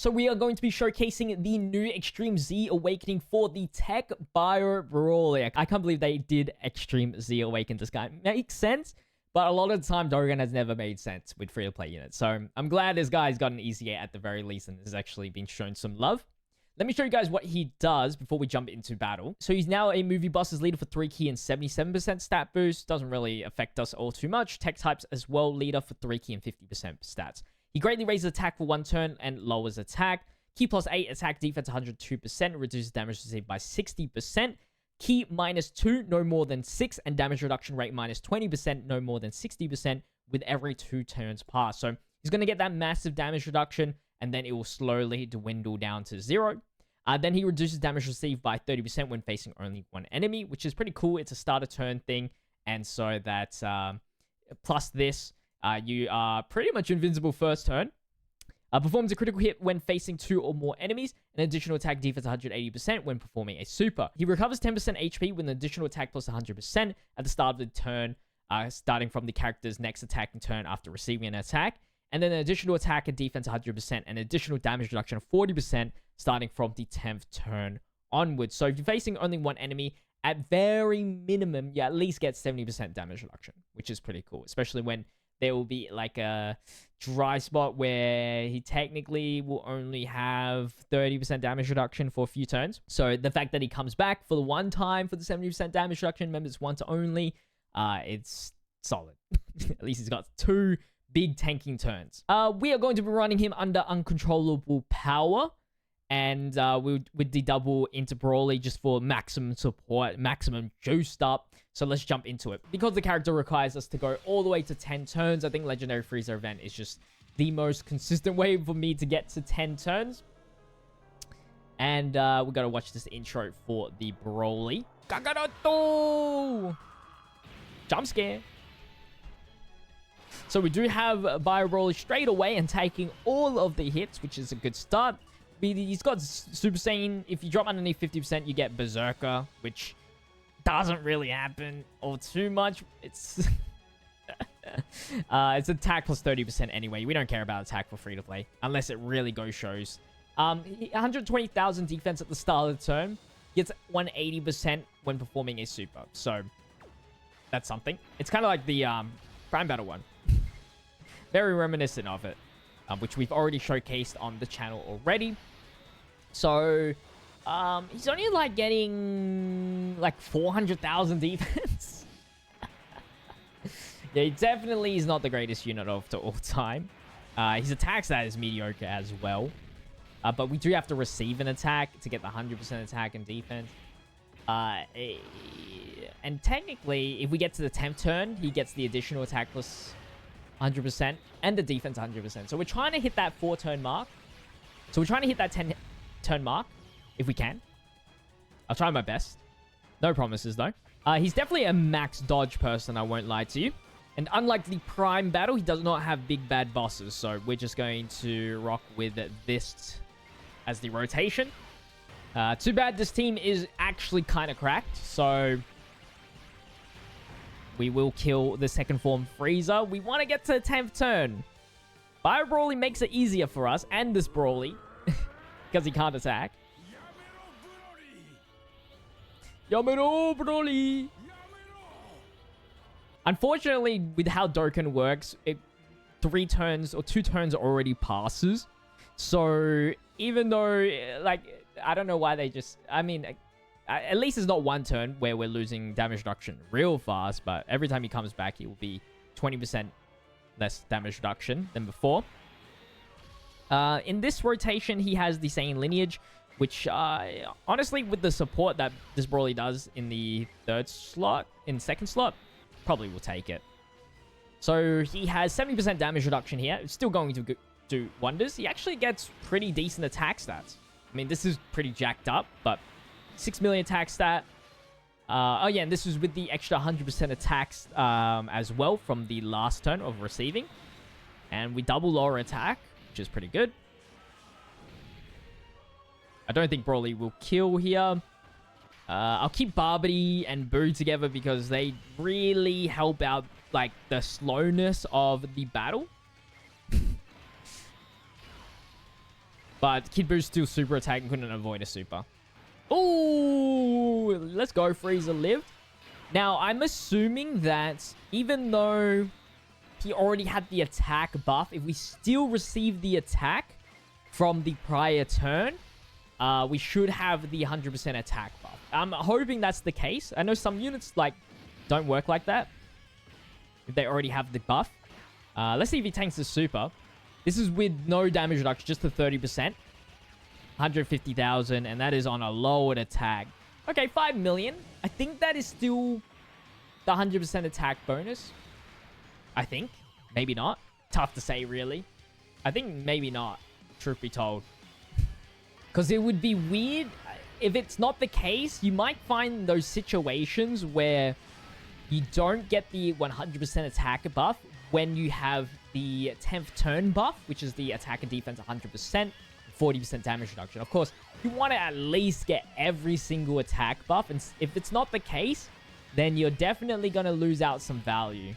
So we are going to be showcasing the new Extreme Z Awakening for the Tech Bio-BROLY. I can't believe they did Extreme Z Awaken this guy. Makes sense, but a lot of the time, Dokkan has never made sense with free-to-play units. So I'm glad this guy's got an EZA at the very least and has actually been shown some love. Let me show you guys what he does before we jump into battle. So he's now a movie bosses leader for 3 key and 77% stat boost. Doesn't really affect us all too much. Tech types as well, leader for 3 key and 50% stats. He greatly raises attack for 1 turn and lowers attack. Key +8, attack defense 102%, reduces damage received by 60%. Key -2, no more than 6, and damage reduction rate -20%, no more than 60% with every 2 turns passed. So he's going to get that massive damage reduction, and then it will slowly dwindle down to 0. Then he reduces damage received by 30% when facing only 1 enemy, which is pretty cool. It's a start a turn thing, and so that plus this, you are pretty much invincible first turn. Performs a critical hit when facing 2 or more enemies. An additional attack defense 180% when performing a super. He recovers 10% HP with an additional attack plus 100% at the start of the turn, starting from the character's next attacking turn after receiving an attack. And then an additional attack and defense 100% and additional damage reduction of 40% starting from the 10th turn onwards. So if you're facing only 1 enemy, at very minimum, you at least get 70% damage reduction, which is pretty cool, especially when there will be like a dry spot where he technically will only have 30% damage reduction for a few turns. So the fact that he comes back for the 1 time for the 70% damage reduction, remember it's once only, it's solid. At least he's got 2 big tanking turns. We are going to be running him under uncontrollable power. And with the double into Broly just for maximum support, maximum juiced up. So let's jump into it. Because the character requires us to go all the way to 10 turns, I think Legendary Freezer event is just the most consistent way for me to get to 10 turns. And we got to watch this intro for the Broly. Kakaroto! Jump scare. So we do have Bio-BROLY straight away and taking all of the hits, which is a good start. He's got Super Saiyan. If you drop underneath 50%, you get Berserker, which doesn't really happen all too much. It's it's attack plus 30% anyway. We don't care about attack for free-to-play, unless it really goes shows. 120,000 defense at the start of the turn. Gets 180% when performing a super. So, that's something. It's kind of like the Prime Battle one. Very reminiscent of it, which we've already showcased on the channel already. So, he's only like getting like 400,000 defense. Yeah, he definitely is not the greatest unit of all time. His attack stat is mediocre as well. But we do have to receive an attack to get the 100% attack and defense. And technically, if we get to the 10th turn, he gets the additional attack plus 100% and the defense 100%. So we're trying to hit that 4-turn mark. So we're trying to hit that 10-turn mark if we can. I'll try my best. No promises though. He's definitely a max dodge person, I won't lie to you. And unlike the Prime Battle, he does not have big bad bosses. So we're just going to rock with this as the rotation. Too bad this team is actually kind of cracked. So we will kill the second form Frieza. We want to get to the 10th turn. Bio-BROLY makes it easier for us and this Broly. Because he can't attack. Yamero Broly! Unfortunately, with how Dokkan works, 3 turns or 2 turns already passes. So, even though, like, I don't know why they just... I mean, at least it's not 1 turn where we're losing damage reduction real fast. But every time he comes back, it will be 20% less damage reduction than before. In this rotation, he has the Saiyan lineage, which, honestly, with the support that this Broly does in the 3rd slot, in 2nd slot, probably will take it. So he has 70% damage reduction here. It's still going to do wonders. He actually gets pretty decent attack stats. I mean, this is pretty jacked up, but 6 million attack stat. Oh yeah, and this was with the extra 100% attacks as well from the last turn of receiving. And we double lower attack, which is pretty good. I don't think Broly will kill here. I'll keep Barbary and Boo together because they really help out, like, the slowness of the battle. But Kid Boo's still super attack and couldn't avoid a super. Ooh, let's go. Frieza lived. Now, I'm assuming that even though he already had the attack buff, if we still receive the attack from the prior turn, we should have the 100% attack buff. I'm hoping that's the case. I know some units like don't work like that if they already have the buff. Let's see if he tanks the super. This is with no damage reduction, just the 30%. 150,000, and that is on a lowered attack. Okay, 5 million. I think that is still the 100% attack bonus. I think. Maybe not. Tough to say, really. I think maybe not, truth be told. Because it would be weird. If it's not the case, you might find those situations where you don't get the 100% attack buff when you have the 10th turn buff, which is the attack and defense 100%, 40% damage reduction. Of course, you want to at least get every single attack buff. And if it's not the case, then you're definitely going to lose out some value.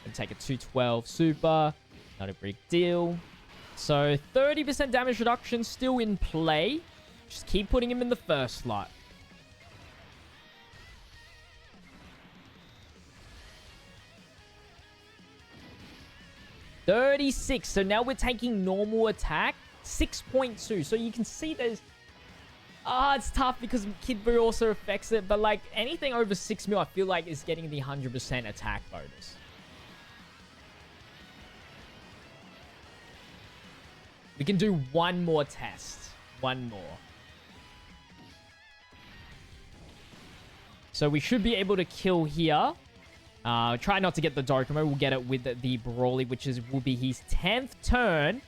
And take a 212 super. Not a big deal. So 30% damage reduction still in play. Just keep putting him in the first slot. $36. So now we're taking normal attack. 6.2. So you can see there's... it's tough because Kid Buu also affects it. But like anything over 6 mil, I feel like is getting the 100% attack bonus. We can do one more test. One more. So we should be able to kill here. Try not to get the Dokkan. We'll get it with the Broly, which will be his 10th turn.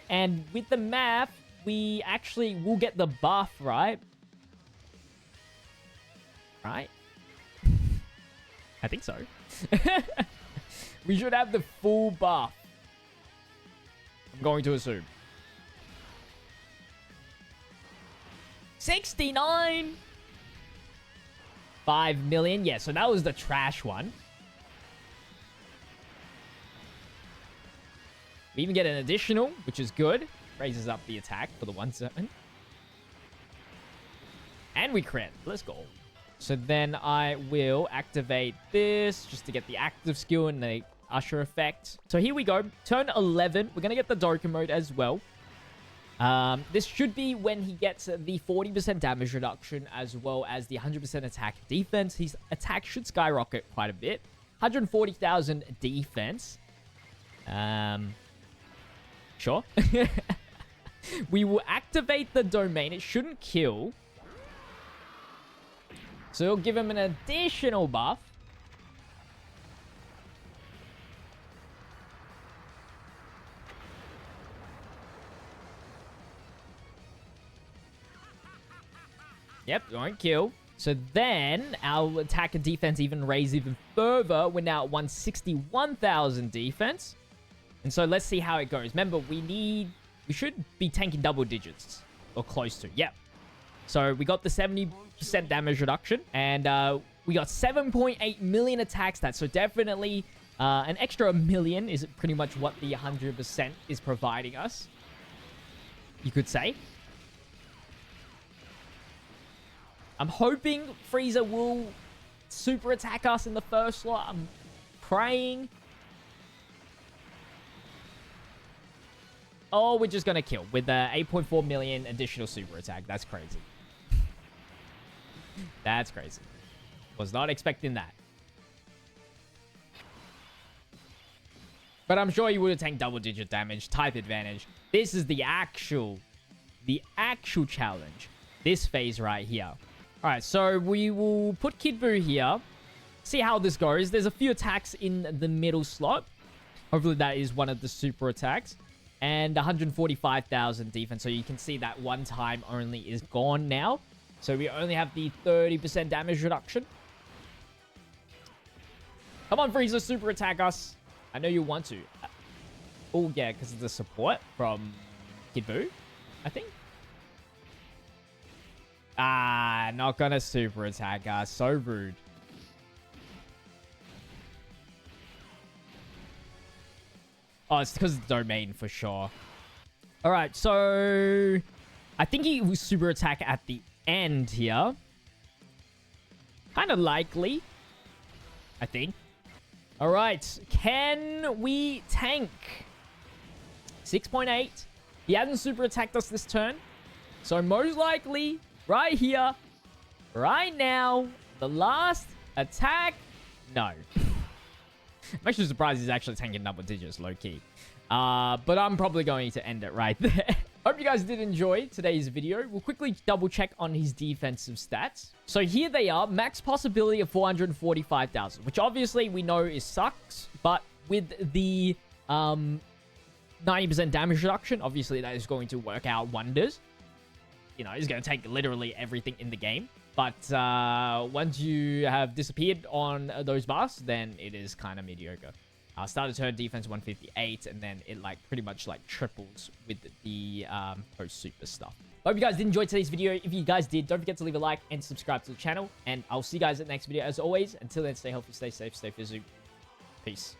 And with the math, we actually will get the buff, right? Right? I think so. We should have the full buff. I'm going to assume. 69! 5 million. Yeah, so that was the trash one. We even get an additional, which is good. Raises up the attack for the 1 turn. And we crit. Let's go. So then I will activate this just to get the active skill and the Usher effect. So here we go. Turn 11. We're going to get the Dokkan mode as well. This should be when he gets the 40% damage reduction as well as the 100% attack defense. His attack should skyrocket quite a bit. 140,000 defense. Sure. We will activate the domain. It shouldn't kill. So it'll give him an additional buff. Yep, won't kill. So then our attack and defense even raise even further. We're now at 161,000 defense. And so let's see how it goes. Remember, we should be tanking double digits or close to. Yep. So we got the 70% damage reduction and we got 7.8 million attack stats. So definitely an extra million is pretty much what the 100% is providing us. You could say. I'm hoping Frieza will super attack us in the first slot. I'm praying. Oh, we're just going to kill with the 8.4 million additional super attack. That's crazy. That's crazy. Was not expecting that. But I'm sure you would have tanked double-digit damage, type advantage. This is the actual challenge. This phase right here. All right, so we will put Kid Buu here. See how this goes. There's a few attacks in the middle slot. Hopefully that is one of the super attacks. And 145,000 defense. So you can see that one time only is gone now. So we only have the 30% damage reduction. Come on, Frieza, super attack us. I know you want to. Oh, yeah, because of the support from Kid Buu, I think. Not gonna super attack us. So rude. Oh, it's because of the domain for sure. All right, so I think he was super attack at the end here. Kind of likely, I think. All right, can we tank? 6.8. He hasn't super attacked us this turn. So most likely, right here, right now, the last attack, no. I'm actually surprised he's actually tanking double digits, low-key. But I'm probably going to end it right there. Hope you guys did enjoy today's video. We'll quickly double check on his defensive stats. So here they are. Max possibility of 445,000, which obviously we know is sucks. But with the 90% damage reduction, obviously that is going to work out wonders. You know, it's going to take literally everything in the game. But once you have disappeared on those buffs, then it is kind of mediocre. Start of turn defense 158, and then it like pretty much like triples with the post super stuff. Hope you guys did enjoy today's video. If you guys did, don't forget to leave a like and subscribe to the channel. And I'll see you guys at the next video. As always, until then, stay healthy, stay safe, stay physical. Peace.